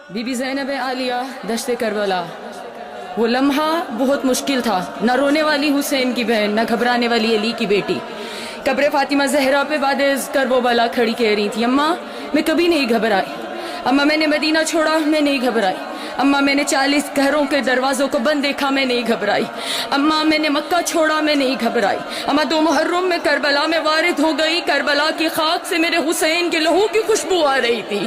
Be be زینب عالیہ دشت کربلا، وہ لمحہ بہت مشکل تھا، نہ رونے والی حسین کی بہن، نہ گھبرانے والی علی کی بیٹی۔ قبر فاطمہ زہرا پہ بعد کربلا کھڑی کہہ رہی تھی، اماں میں کبھی نہیں گھبرائی، اماں میں نے مدینہ چھوڑا میں نہیں گھبرائی، اماں میں نے 40 گھروں کے دروازوں کو بند دیکھا میں نہیں گھبرائی، اماں میں نے مکہ چھوڑا میں نہیں گھبرائی، اماں 2 محرم میں کربلا میں وارد ہو گئی، کربلا کی خاک سے میرے حسین کے لہو کی خوشبو آ رہی تھی،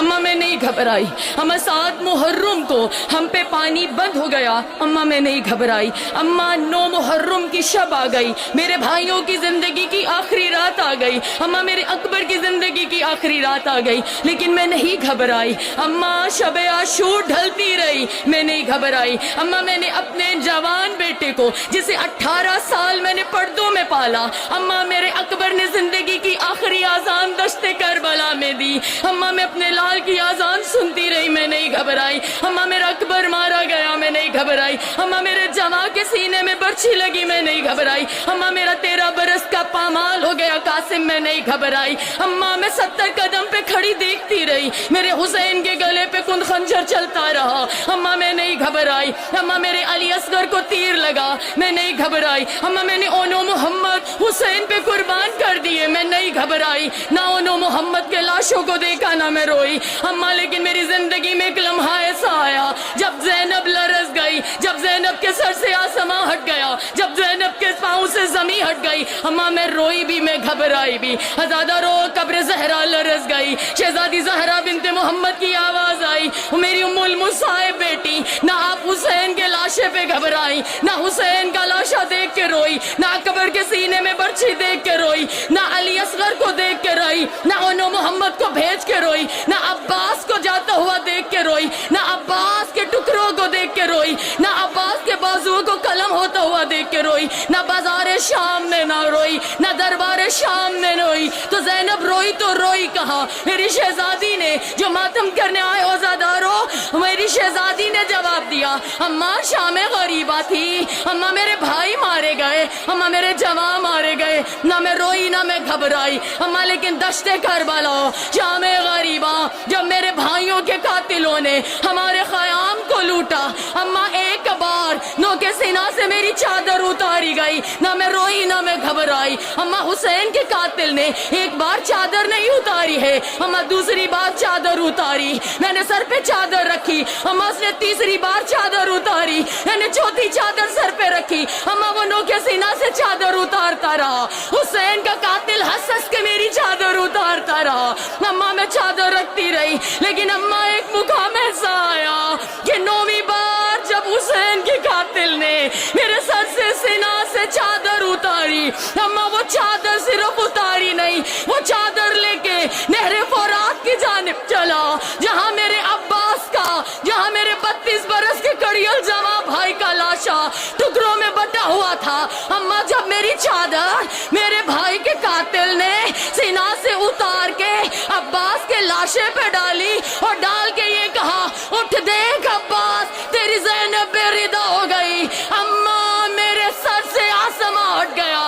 اماں میں نہیں گھبرائی، اماں 7 محرم کو ہم پہ پانی بند ہو گیا، اماں میں نہیں گھبرائی، اماں 9 محرم کی شب آ گئی، میرے بھائیوں کی زندگی کی آخری رات آ گئی، اماں میرے اکبر کی زندگی کی آخری رات آ گئی، لیکن میں نہیں گھبرائی، اماں شب عاشور ڈھلتی رہی میں نہیں گھبرائی، اماں میں نے اپنے جوان بیٹے کو جسے 18 سال میں نے پردوں میں پالا، اماں میرے اکبر نے زندگی کی آخری آذان دشت کربلا میں دی، اماں میں اپنے لال کی آذان سنتی رہی میں نہیں گھبرائی، اماں میرا اکبر مارا گیا میں نہیں گھبرائی، اماں میرے جواں کے سینے میں برچھی لگی میں نہیں گھبرائی، اماں میرا 13 برس کا پامال ہو گیا قاسم میں نہیں گھبرائی، اماں میں 70 قدم پہ کھڑی دیکھتی رہی میرے حسین کے گلے پہ کند خنجر چلتا رہا، اماں میں نہیں گھبرائی، اماں میرے علی اصغر کو تیر لگا میں نہیں گھبرائی، اماں میں نے اونو محمد حسین پہ قربان کر دیے میں نہیں گھبرائی، نہ اونو محمد کے لاشوں کو دیکھا نہ میں روئی، اماں لیکن میری زندگی میں ایک لمحہ ایسا آیا جب زینب لرز گئی، جب زینب کے سر سے آسماں ہٹ گیا، جب زینب کے پاؤں سے زمین ہٹ گئی، اماں میں روئی بھی میں گھبرائی بھی، ہزادہ رو قبر زہرا لرز گئی، شہزادی زہرا بنت محمد کی آواز آئی، میری ام المصائب بیٹی، نہ آپ حسین کے لاشے پہ گھبرائی، نہ حسین کا لاشا دیکھ کے روئی، نہ اکبر کے سینے میں برچھی دیکھ کے روئی، نہ علی اصغر کو دیکھ کے روئی، نہ اونو محمد کو بھیج کے روئی، نہ عباس کو جاتا ہوا دیکھ کے روئی، نہ عباس کے ٹکڑوں کو دیکھ کے روئی، نہ عباس کے بازو کو قلم ہوتا ہوا دیکھ کے روئی، نہ بازار شام میں نہ روئی، نہ دربار شام میں روئی، تو زینب روئی تو روئی کہاں؟ میری شہزادی نے جو ماتم کرنے آئے عزادارو، میری شہزادی نے جواب دیا، اماں شام غریبہ تھی، اماں میرے بھائی مارے گئے، اماں میرے جوان مارے گئے، نہ میں روئی نہ میں گھبرائی، اماں لیکن دشت کربلا شام غریبہ جب میرے بھائیوں کے قاتلوں نے ہمارے خیام کو لوٹا، اماں ایک بار نو کے سینہ سے میری چادر اتاری گئی، نہ میں روئی نہ میں گھبرائی، اماں حسین کے قاتل نے ایک بار چادر نہیں اتاری ہے، اماں دوسری بار چادر اتاری، میں نے سر پہ چادر رکھی، اماں اس نے تیسری بار چادر اتاری، میں نے چوتھی چادر سر پہ رکھی، اماں وہ نو کے سینہ سے چادر اتارتا رہا، حسین کا قاتل ہنس ہنس کے میری چادر اتارتا رہا، اماں میں چادر رکھتی رہی، لیکن اماں ایک مقام ایسا آیا کہ 9ویں بار جب حسین کے قاتل نے میرے سر سے سینہ سے چادر اتاری، اماں وہ چادر صرف اتاری نہیں، وہ چادر لے کے نہر فرات کی جانب چلا، جہاں میرے عباس کا، جہاں میرے 32 برس کے کڑیل جواں بھائی کا لاشا ٹکڑوں میں بٹا ہوا تھا، اماں جب میری چادر میرے بھائی کے قاتل نے سینہ سے اتار کے عباس کے لاشے پہ ڈالی اور ڈال کے یہ کہا، اٹھ دیکھ عباس تیری زینب بے ردا ہو گئی، اماں میرے سر سے آسماں ہٹ گیا،